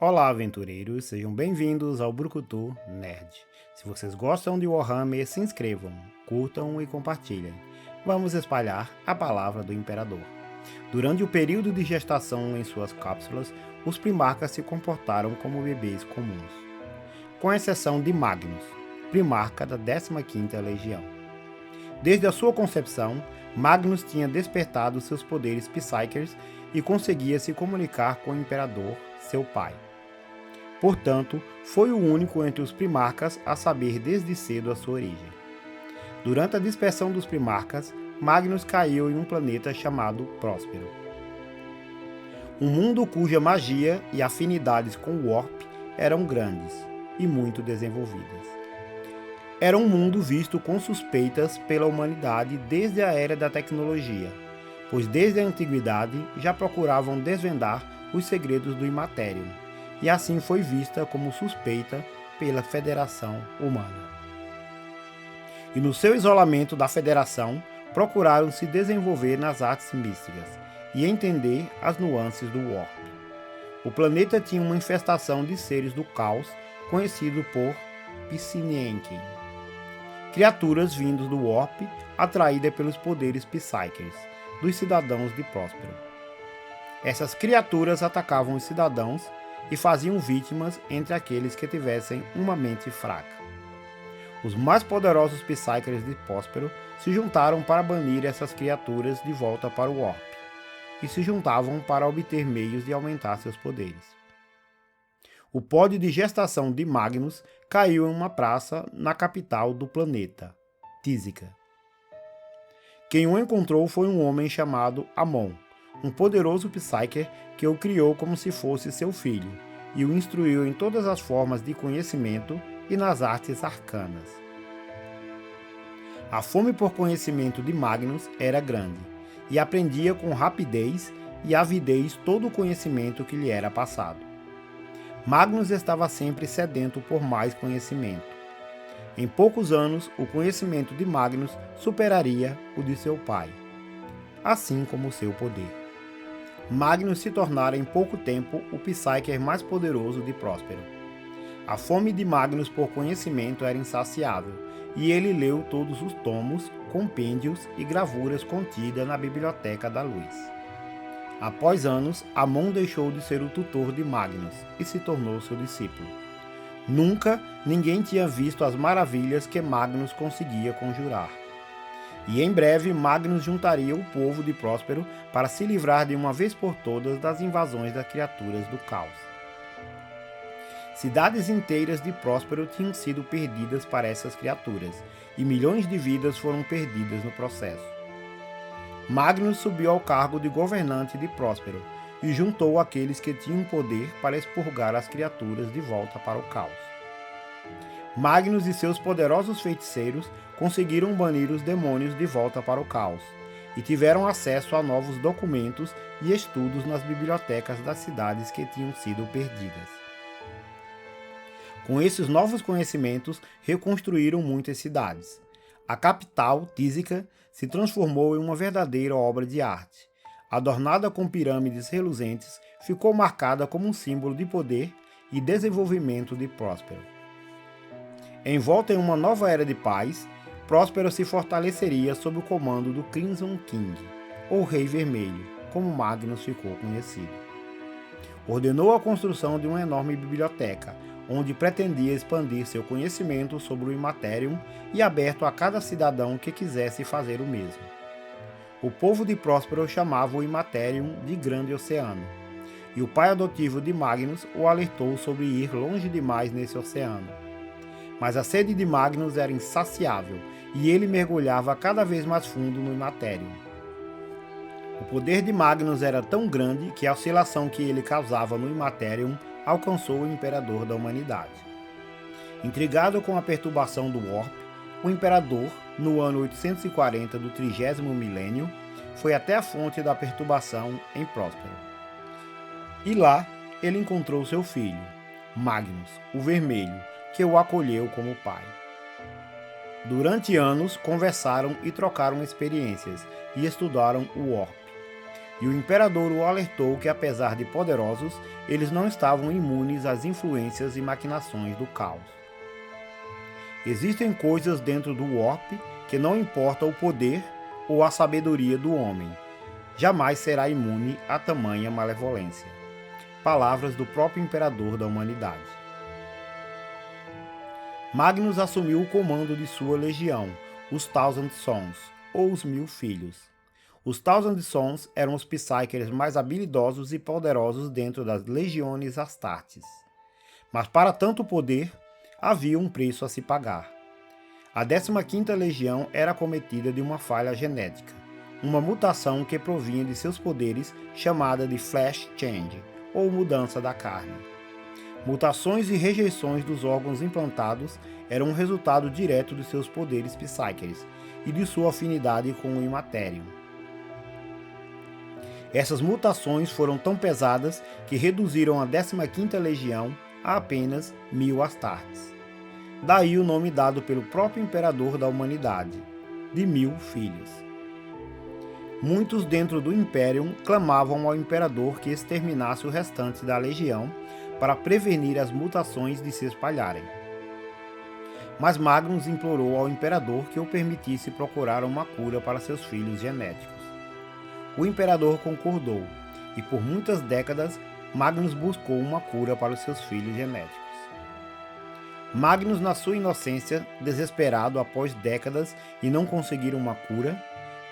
Olá, aventureiros, sejam bem-vindos ao Brucutu Nerd. Se vocês gostam de Warhammer, se inscrevam, curtam e compartilhem. Vamos espalhar a palavra do Imperador. Durante o período de gestação em suas cápsulas, os primarcas se comportaram como bebês comuns, com exceção de Magnus, primarca da 15ª Legião. Desde a sua concepção, Magnus tinha despertado seus poderes Psykers e conseguia se comunicar com o Imperador, seu pai. Portanto, foi o único entre os primarcas a saber desde cedo a sua origem. Durante a dispersão dos primarcas, Magnus caiu em um planeta chamado Próspero. Um mundo cuja magia e afinidades com o Warp eram grandes e muito desenvolvidas. Era um mundo visto com suspeitas pela humanidade desde a era da tecnologia, pois desde a antiguidade já procuravam desvendar os segredos do Imaterium, e assim foi vista como suspeita pela Federação Humana. E no seu isolamento da Federação, procuraram se desenvolver nas artes místicas e entender as nuances do Warp. O planeta tinha uma infestação de seres do caos, conhecido por Psinienken, criaturas vindos do Warp, atraídas pelos poderes Psykers dos cidadãos de Próspero. Essas criaturas atacavam os cidadãos e faziam vítimas entre aqueles que tivessem uma mente fraca. Os mais poderosos Psykers de Próspero se juntaram para banir essas criaturas de volta para o Warp, e se juntavam para obter meios de aumentar seus poderes. O pódio de gestação de Magnus caiu em uma praça na capital do planeta, Tísica. Quem o encontrou foi um homem chamado Amon, um poderoso Psyker que o criou como se fosse seu filho, e o instruiu em todas as formas de conhecimento e nas artes arcanas. A fome por conhecimento de Magnus era grande, e aprendia com rapidez e avidez todo o conhecimento que lhe era passado. Magnus estava sempre sedento por mais conhecimento. Em poucos anos, o conhecimento de Magnus superaria o de seu pai, assim como seu poder. Magnus se tornara em pouco tempo o Psyker mais poderoso de Próspero. A fome de Magnus por conhecimento era insaciável, e ele leu todos os tomos, compêndios e gravuras contidas na Biblioteca da Luz. Após anos, Amon deixou de ser o tutor de Magnus e se tornou seu discípulo. Nunca ninguém tinha visto as maravilhas que Magnus conseguia conjurar. E em breve Magnus juntaria o povo de Próspero para se livrar de uma vez por todas das invasões das criaturas do caos. Cidades inteiras de Próspero tinham sido perdidas para essas criaturas, e milhões de vidas foram perdidas no processo. Magnus subiu ao cargo de governante de Próspero e juntou aqueles que tinham poder para expurgar as criaturas de volta para o caos. Magnus e seus poderosos feiticeiros conseguiram banir os demônios de volta para o caos, e tiveram acesso a novos documentos e estudos nas bibliotecas das cidades que tinham sido perdidas. Com esses novos conhecimentos, reconstruíram muitas cidades. A capital, Tísica, se transformou em uma verdadeira obra de arte. Adornada com pirâmides reluzentes, ficou marcada como um símbolo de poder e desenvolvimento de Próspero. Envolta em uma nova era de paz, Próspero se fortaleceria sob o comando do Crimson King, ou Rei Vermelho, como Magnus ficou conhecido. Ordenou a construção de uma enorme biblioteca, onde pretendia expandir seu conhecimento sobre o Imaterium e aberto a cada cidadão que quisesse fazer o mesmo. O povo de Próspero chamava o Imaterium de Grande Oceano, e o pai adotivo de Magnus o alertou sobre ir longe demais nesse oceano. Mas a sede de Magnus era insaciável, e ele mergulhava cada vez mais fundo no Imaterium. O poder de Magnus era tão grande que a oscilação que ele causava no Imaterium alcançou o Imperador da Humanidade. Intrigado com a perturbação do Warp, o Imperador, no ano 840 do 30º milênio, foi até a fonte da perturbação em Próspero. E lá ele encontrou seu filho, Magnus, o Vermelho, que o acolheu como pai. Durante anos conversaram e trocaram experiências e estudaram o Warp. e o imperador o alertou que, apesar de poderosos, eles não estavam imunes às influências e maquinações do caos. Existem coisas dentro do Warp que não importa o poder ou a sabedoria do homem, jamais será imune a tamanha malevolência. Palavras do próprio imperador da humanidade. Magnus assumiu o comando de sua legião, os Thousand Sons, ou os 1000 Filhos. Os Thousand Sons eram os Psykers mais habilidosos e poderosos dentro das legiões Astartes. Mas para tanto poder, havia um preço a se pagar. A 15ª Legião era acometida de uma falha genética, uma mutação que provinha de seus poderes chamada de Flesh Change, ou mudança da carne. Mutações e rejeições dos órgãos implantados eram um resultado direto de seus poderes Psykers e de sua afinidade com o Imaterium. Essas mutações foram tão pesadas que reduziram a 15ª Legião a apenas 1000 Astartes. Daí o nome dado pelo próprio imperador da humanidade, de 1000 Filhos. Muitos dentro do Imperium clamavam ao imperador que exterminasse o restante da legião para prevenir as mutações de se espalharem. Mas Magnus implorou ao imperador que o permitisse procurar uma cura para seus filhos genéticos. O imperador concordou, e por muitas décadas Magnus buscou uma cura para os seus filhos genéticos. Magnus, na sua inocência, desesperado após décadas e não conseguir uma cura,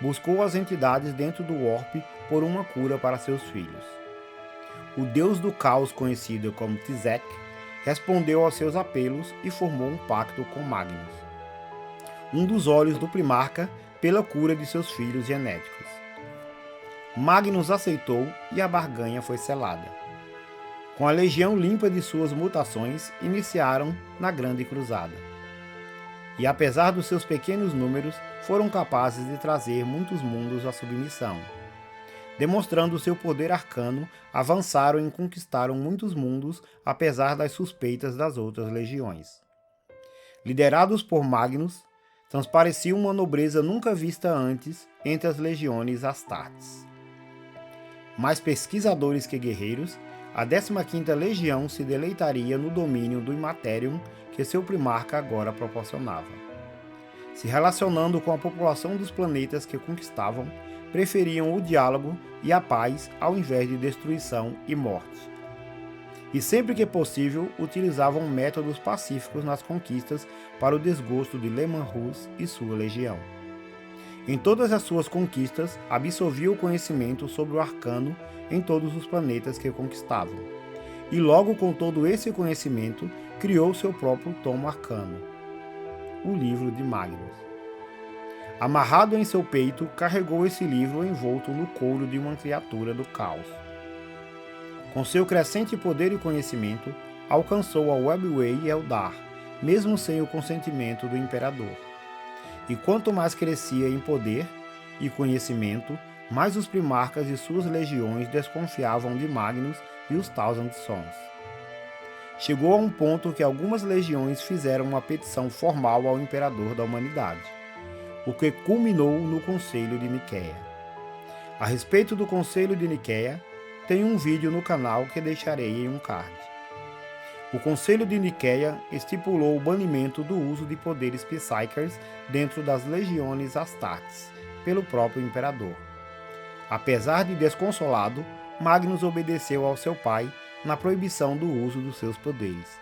buscou as entidades dentro do Warp por uma cura para seus filhos. O deus do caos, conhecido como Tzek, respondeu aos seus apelos e formou um pacto com Magnus, um dos olhos do Primarca, pela cura de seus filhos genéticos. Magnus aceitou e a barganha foi selada. Com a legião limpa de suas mutações, iniciaram na Grande Cruzada. E apesar dos seus pequenos números, foram capazes de trazer muitos mundos à submissão. Demonstrando seu poder arcano, avançaram e conquistaram muitos mundos, apesar das suspeitas das outras legiões. Liderados por Magnus, transparecia uma nobreza nunca vista antes entre as legiões Astartes. Mais pesquisadores que guerreiros, a 15ª Legião se deleitaria no domínio do Imaterium que seu Primarca agora proporcionava. Se relacionando com a população dos planetas que conquistavam, preferiam o diálogo e a paz ao invés de destruição e morte. E sempre que possível, utilizavam métodos pacíficos nas conquistas para o desgosto de Leman Russ e sua legião. Em todas as suas conquistas, absorvia o conhecimento sobre o arcano em todos os planetas que conquistavam. E logo com todo esse conhecimento, criou seu próprio tomo arcano, o Livro de Magnus. Amarrado em seu peito, carregou esse livro envolto no couro de uma criatura do caos. Com seu crescente poder e conhecimento, alcançou a Webway Eldar, mesmo sem o consentimento do imperador. E quanto mais crescia em poder e conhecimento, mais os Primarcas e suas legiões desconfiavam de Magnus e os Thousand Sons. Chegou a um ponto que algumas legiões fizeram uma petição formal ao imperador da humanidade, o que culminou no Conselho de Niqueia. A respeito do Conselho de Niqueia, tem um vídeo no canal que deixarei em um card. O Conselho de Niqueia estipulou o banimento do uso de poderes Psykers dentro das legiões Astartes, pelo próprio imperador. Apesar de desconsolado, Magnus obedeceu ao seu pai na proibição do uso dos seus poderes.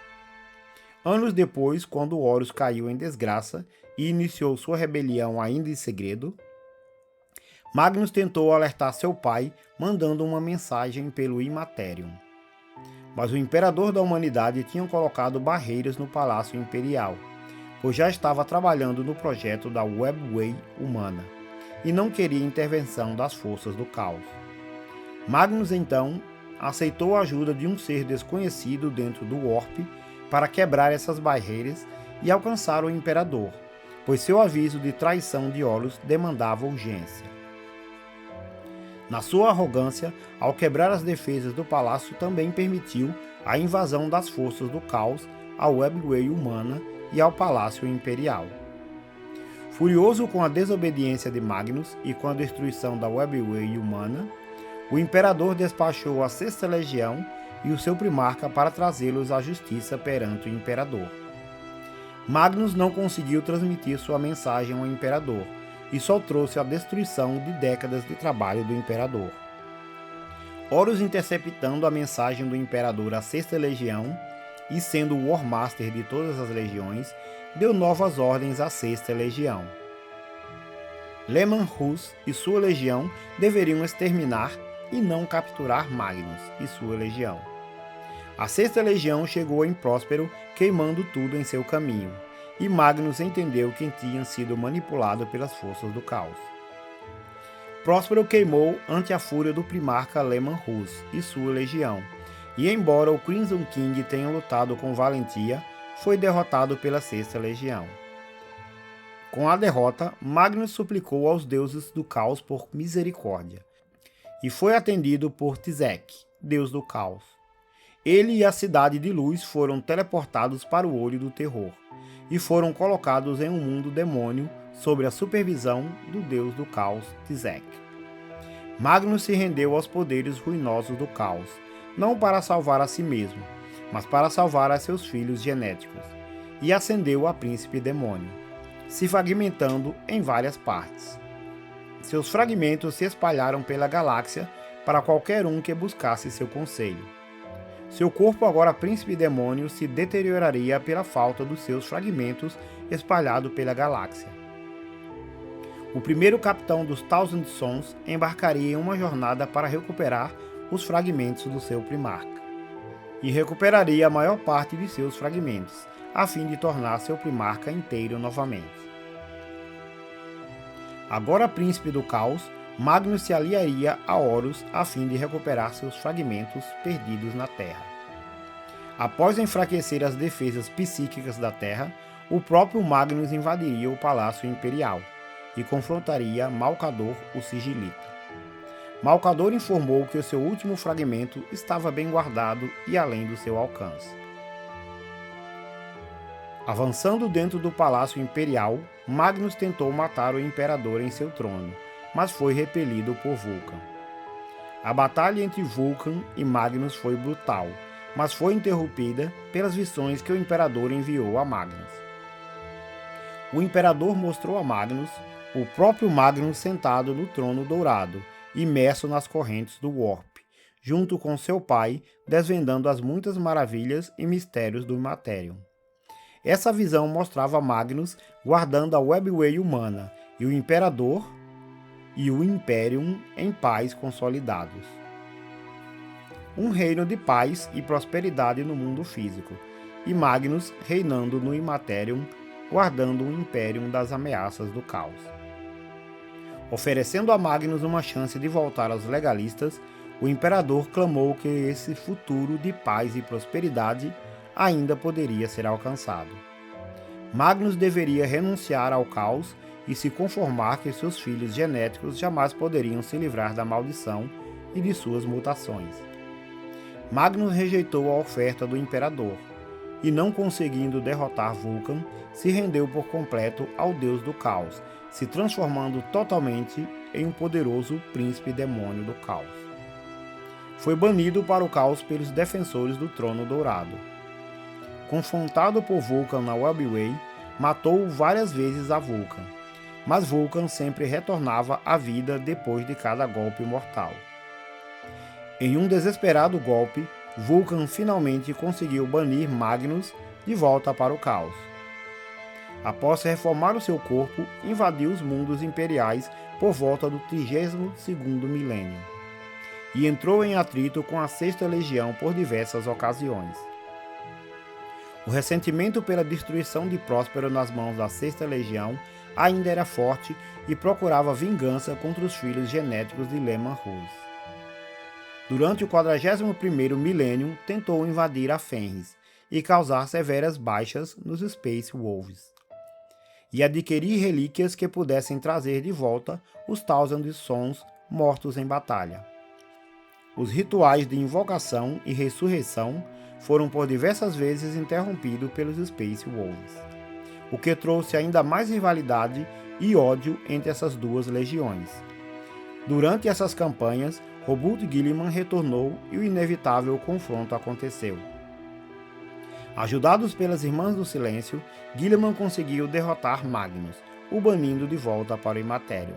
Anos depois, quando Horus caiu em desgraça e iniciou sua rebelião ainda em segredo, Magnus tentou alertar seu pai, mandando uma mensagem pelo Imaterium. Mas o imperador da humanidade tinha colocado barreiras no Palácio Imperial, pois já estava trabalhando no projeto da Webway humana, e não queria intervenção das forças do caos. Magnus, então, aceitou a ajuda de um ser desconhecido dentro do Warp para quebrar essas barreiras e alcançar o imperador, pois seu aviso de traição de Horus demandava urgência. Na sua arrogância, ao quebrar as defesas do palácio, também permitiu a invasão das forças do caos à Webway humana e ao Palácio Imperial. Furioso com a desobediência de Magnus e com a destruição da Webway humana, o imperador despachou a Sexta Legião e o seu primarca para trazê-los à justiça perante o imperador. Magnus não conseguiu transmitir sua mensagem ao imperador e só trouxe a destruição de décadas de trabalho do imperador. Horus, interceptando a mensagem do imperador à Sexta Legião e sendo o War Master de todas as legiões, deu novas ordens à Sexta Legião. Leman Russ e sua legião deveriam exterminar e não capturar Magnus e sua legião. A Sexta Legião chegou em Próspero, queimando tudo em seu caminho, e Magnus entendeu que tinha sido manipulado pelas forças do caos. Próspero queimou ante a fúria do primarca Leman Russ e sua legião, e embora o Crimson King tenha lutado com valentia, foi derrotado pela Sexta Legião. Com a derrota, Magnus suplicou aos deuses do caos por misericórdia, e foi atendido por Tizek, deus do caos. Ele e a Cidade de Luz foram teleportados para o Olho do Terror, e foram colocados em um mundo demônio sob a supervisão do deus do caos, Tizek. Magnus se rendeu aos poderes ruinosos do caos, não para salvar a si mesmo, mas para salvar a seus filhos genéticos, e ascendeu a príncipe demônio, se fragmentando em várias partes. Seus fragmentos se espalharam pela galáxia para qualquer um que buscasse seu conselho. Seu corpo, agora príncipe demônio, se deterioraria pela falta dos seus fragmentos espalhados pela galáxia. O primeiro capitão dos Thousand Sons embarcaria em uma jornada para recuperar os fragmentos do seu primarca, e recuperaria a maior parte de seus fragmentos, a fim de tornar seu primarca inteiro novamente. Agora príncipe do caos, Magnus se aliaria a Horus a fim de recuperar seus fragmentos perdidos na Terra. Após enfraquecer as defesas psíquicas da Terra, o próprio Magnus invadiria o Palácio Imperial e confrontaria Malcador, o Sigilita. Malcador informou que o seu último fragmento estava bem guardado e além do seu alcance. Avançando dentro do Palácio Imperial, Magnus tentou matar o Imperador em seu trono, mas foi repelido por Vulcan. A batalha entre Vulcan e Magnus foi brutal, mas foi interrompida pelas visões que o Imperador enviou a Magnus. O Imperador mostrou a Magnus o próprio Magnus sentado no trono dourado, imerso nas correntes do Warp, junto com seu pai, desvendando as muitas maravilhas e mistérios do Imaterium. Essa visão mostrava Magnus guardando a Webway humana e o Imperador e o Imperium em paz consolidados. Um reino de paz e prosperidade no mundo físico, e Magnus reinando no Imaterium, guardando o Imperium das ameaças do caos. Oferecendo a Magnus uma chance de voltar aos legalistas, o Imperador clamou que esse futuro de paz e prosperidade ainda poderia ser alcançado. Magnus deveria renunciar ao caos e se conformar que seus filhos genéticos jamais poderiam se livrar da maldição e de suas mutações. Magnus rejeitou a oferta do Imperador, e não conseguindo derrotar Vulcan, se rendeu por completo ao Deus do Caos, se transformando totalmente em um poderoso príncipe demônio do caos. Foi banido para o caos pelos defensores do Trono Dourado. Confrontado por Vulcan na Webway, matou várias vezes a Vulcan, mas Vulcan sempre retornava à vida depois de cada golpe mortal. Em um desesperado golpe, Vulcan finalmente conseguiu banir Magnus de volta para o caos. Após reformar o seu corpo, invadiu os mundos imperiais por volta do 32º milênio, e entrou em atrito com a Sexta Legião por diversas ocasiões. O ressentimento pela destruição de Próspero nas mãos da Sexta Legião ainda era forte e procurava vingança contra os filhos genéticos de Leman Russ. Durante o 41º milênio, tentou invadir a Fenris e causar severas baixas nos Space Wolves, e adquirir relíquias que pudessem trazer de volta os Thousand Sons mortos em batalha. Os rituais de invocação e ressurreição foram por diversas vezes interrompidos pelos Space Wolves, o que trouxe ainda mais rivalidade e ódio entre essas duas legiões. Durante essas campanhas, Roboute Guilliman retornou e o inevitável confronto aconteceu. Ajudados pelas Irmãs do Silêncio, Guilliman conseguiu derrotar Magnus, o banindo de volta para o Imaterium.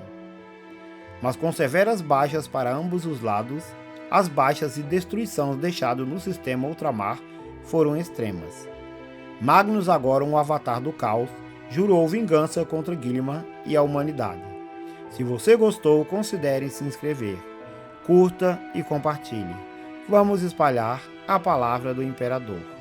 Mas com severas baixas para ambos os lados, as baixas e destruição deixadas no sistema Ultramar foram extremas. Magnus, agora um avatar do caos, jurou vingança contra Guilliman e a humanidade. Se você gostou, considere se inscrever, curta e compartilhe. Vamos espalhar a palavra do Imperador.